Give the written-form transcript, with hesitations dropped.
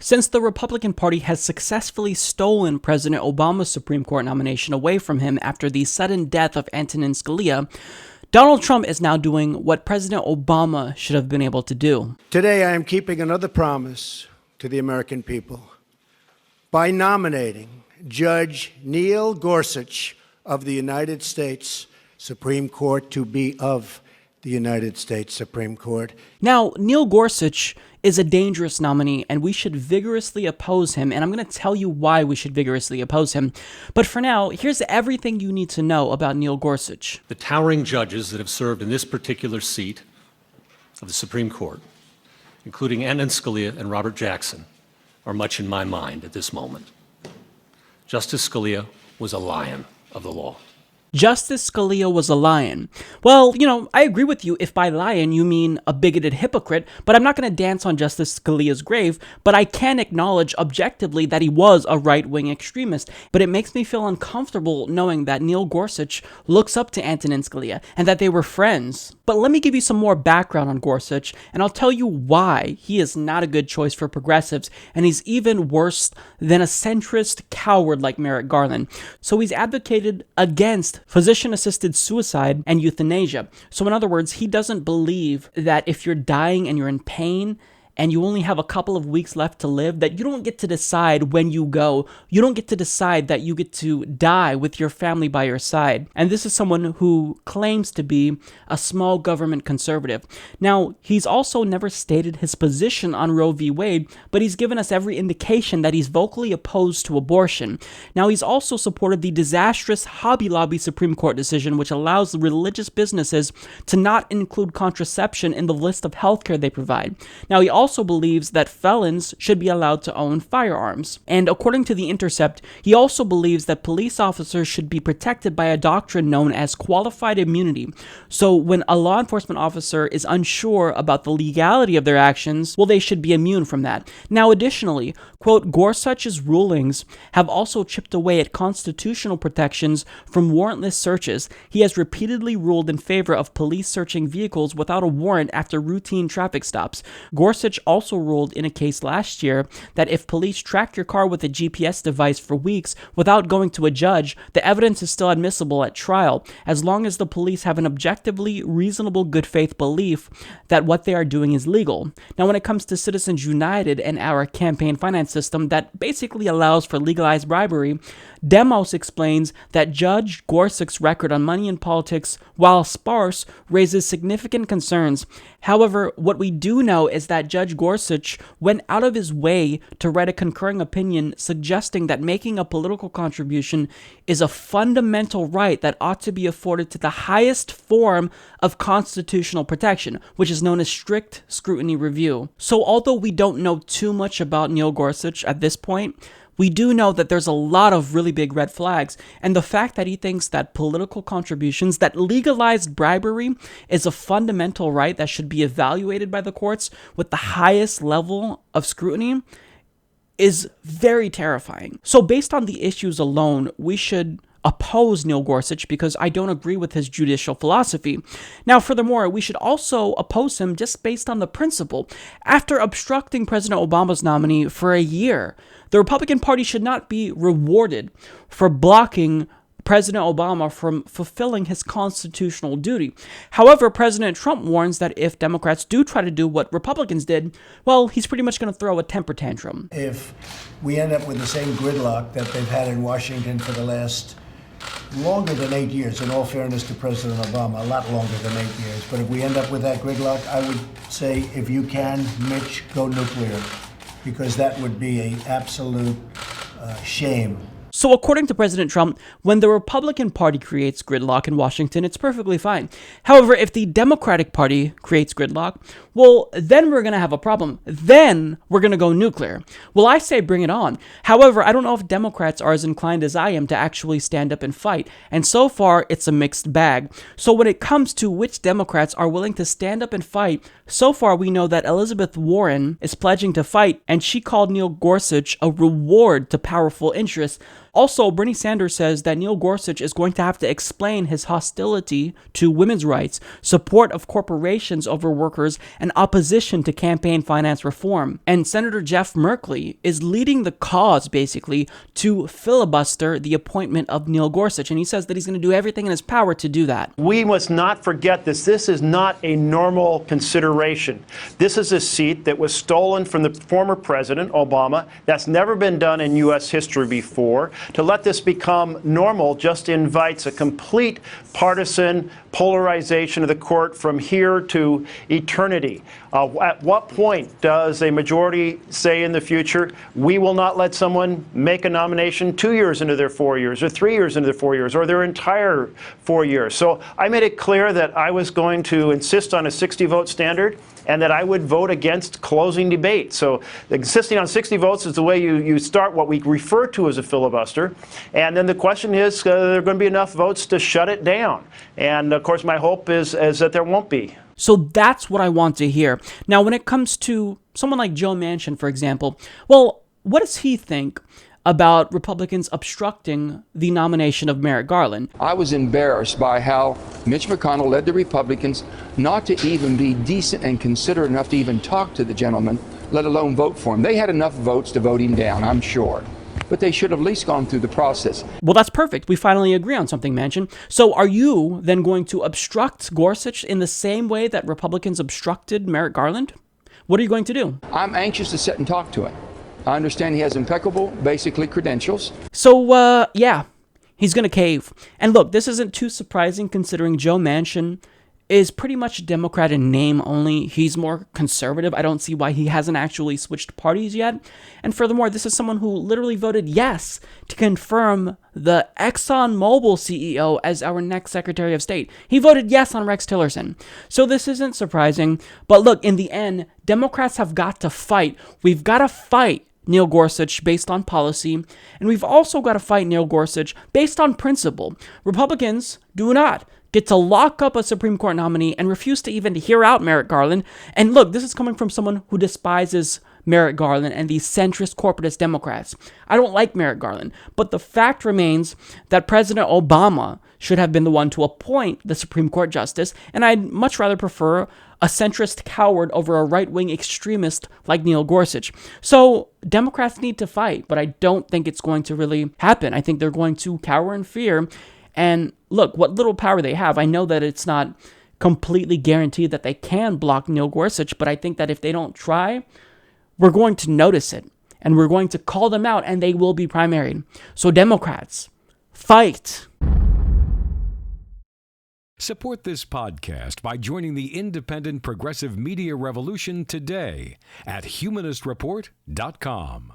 Since the Republican Party has successfully stolen President Obama's Supreme Court nomination away from him after the sudden death of Antonin Scalia, Donald Trump is now doing what President Obama should have been able to do. Today, I am keeping another promise to the American people by nominating Judge Neil Gorsuch of the United States Supreme Court to be of the United States Supreme Court. Now, Neil Gorsuch is a dangerous nominee, and we should vigorously oppose him, and I'm going to tell you why we should vigorously oppose him. But for now, here's everything you need to know about Neil Gorsuch. The towering judges that have served in this particular seat of the Supreme Court, including Antonin Scalia and Robert Jackson, are much in my mind at this moment. Justice Scalia was a lion of the law. Justice Scalia was a lion. Well, I agree with you if by lion you mean a bigoted hypocrite, but I'm not going to dance on Justice Scalia's grave, but I can acknowledge objectively that he was a right-wing extremist. But it makes me feel uncomfortable knowing that Neil Gorsuch looks up to Antonin Scalia and that they were friends. But let me give you some more background on Gorsuch, and I'll tell you why he is not a good choice for progressives, and he's even worse than a centrist coward like Merrick Garland. So he's advocated against physician-assisted suicide and euthanasia. So in other words, he doesn't believe that if you're dying and you're in pain and you only have a couple of weeks left to live, that you don't get to decide when you go. You don't get to decide that you get to die with your family by your side. And this is someone who claims to be a small government conservative. Now, he's also never stated his position on Roe v. Wade, but he's given us every indication that he's vocally opposed to abortion. Now, he's also supported the disastrous Hobby Lobby Supreme Court decision, which allows religious businesses to not include contraception in the list of healthcare they provide. Now, he also believes that felons should be allowed to own firearms. And according to The Intercept, he also believes that police officers should be protected by a doctrine known as qualified immunity. So when a law enforcement officer is unsure about the legality of their actions, well, they should be immune from that. Now, additionally, quote, Gorsuch's rulings have also chipped away at constitutional protections from warrantless searches. He has repeatedly ruled in favor of police searching vehicles without a warrant after routine traffic stops. Gorsuch also ruled in a case last year that if police track your car with a GPS device for weeks without going to a judge, the evidence is still admissible at trial, as long as the police have an objectively reasonable good faith belief that what they are doing is legal. Now, when it comes to Citizens United and our campaign finance system that basically allows for legalized bribery, Demos explains that Judge Gorsuch's record on money in politics, while sparse, raises significant concerns. However, what we do know is that Judge Gorsuch went out of his way to write a concurring opinion suggesting that making a political contribution is a fundamental right that ought to be afforded to the highest form of constitutional protection, which is known as strict scrutiny review. So although we don't know too much about Neil Gorsuch at this point, we do know that there's a lot of really big red flags, and the fact that he thinks that political contributions, that legalized bribery is a fundamental right that should be evaluated by the courts with the highest level of scrutiny is very terrifying. So based on the issues alone, we should oppose Neil Gorsuch because I don't agree with his judicial philosophy. Now, furthermore, we should also oppose him just based on the principle. After obstructing President Obama's nominee for a year, the Republican Party should not be rewarded for blocking President Obama from fulfilling his constitutional duty. However, President Trump warns that if Democrats do try to do what Republicans did, well, he's pretty much going to throw a temper tantrum. If we end up with the same gridlock that they've had in Washington for the last longer than 8 years, in all fairness to President Obama, a lot longer than 8 years. But if we end up with that gridlock, I would say, if you can, Mitch, go nuclear, because that would be an absolute shame. So according to President Trump, when the Republican Party creates gridlock in Washington, it's perfectly fine. However, if the Democratic Party creates gridlock, well, then we're going to have a problem. Then we're going to go nuclear. Well, I say bring it on. However, I don't know if Democrats are as inclined as I am to actually stand up and fight. And so far, it's a mixed bag. So when it comes to which Democrats are willing to stand up and fight, so far we know that Elizabeth Warren is pledging to fight, and she called Neil Gorsuch a reward to powerful interests. Also, Bernie Sanders says that Neil Gorsuch is going to have to explain his hostility to women's rights, support of corporations over workers, and opposition to campaign finance reform. And Senator Jeff Merkley is leading the cause, basically, to filibuster the appointment of Neil Gorsuch. And he says that he's going to do everything in his power to do that. We must not forget this. This is not a normal consideration. This is a seat that was stolen from the former president, Obama. That's never been done in U.S. history before. To let this become normal just invites a complete partisan polarization of the court from here to eternity. At what point does a majority say in the future, we will not let someone make a nomination 2 years into their 4 years, or 3 years into their 4 years, or their entire 4 years? So I made it clear that I was going to insist on a 60-vote standard, and that I would vote against closing debate. So insisting on 60 votes is the way you start what we refer to as a filibuster. And then the question is, are there going to be enough votes to shut it down? And of course, my hope is that there won't be. So that's what I want to hear. Now, when it comes to someone like Joe Manchin, for example, well, what does he think about Republicans obstructing the nomination of Merrick Garland? I was embarrassed by how Mitch McConnell led the Republicans not to even be decent and considerate enough to even talk to the gentleman, let alone vote for him. They had enough votes to vote him down, I'm sure. But they should have at least gone through the process. Well, that's perfect. We finally agree on something, Manchin. So are you then going to obstruct Gorsuch in the same way that Republicans obstructed Merrick Garland? What are you going to do? I'm anxious to sit and talk to him. I understand he has impeccable, basically, credentials. So, yeah, he's going to cave. And look, this isn't too surprising considering Joe Manchin is pretty much a Democrat in name only. He's more conservative. I don't see why he hasn't actually switched parties yet. And furthermore, this is someone who literally voted yes to confirm the ExxonMobil CEO as our next Secretary of State. He voted yes on Rex Tillerson. So this isn't surprising. But look, in the end, Democrats have got to fight. We've got to fight Neil Gorsuch based on policy, and we've also got to fight Neil Gorsuch based on principle. Republicans do not get to lock up a Supreme Court nominee and refuse to even hear out Merrick Garland. And look, this is coming from someone who despises Merrick Garland and these centrist corporatist Democrats. I don't like Merrick Garland, but the fact remains that President Obama should have been the one to appoint the Supreme Court justice, and I'd much rather prefer a centrist coward over a right-wing extremist like Neil Gorsuch. So Democrats need to fight, but I don't think it's going to really happen. I think they're going to cower in fear. And look, what little power they have, I know that it's not completely guaranteed that they can block Neil Gorsuch, but I think that if they don't try, we're going to notice it, and we're going to call them out, and they will be primaried. So Democrats, fight! Support this podcast by joining the independent progressive media revolution today at humanistreport.com.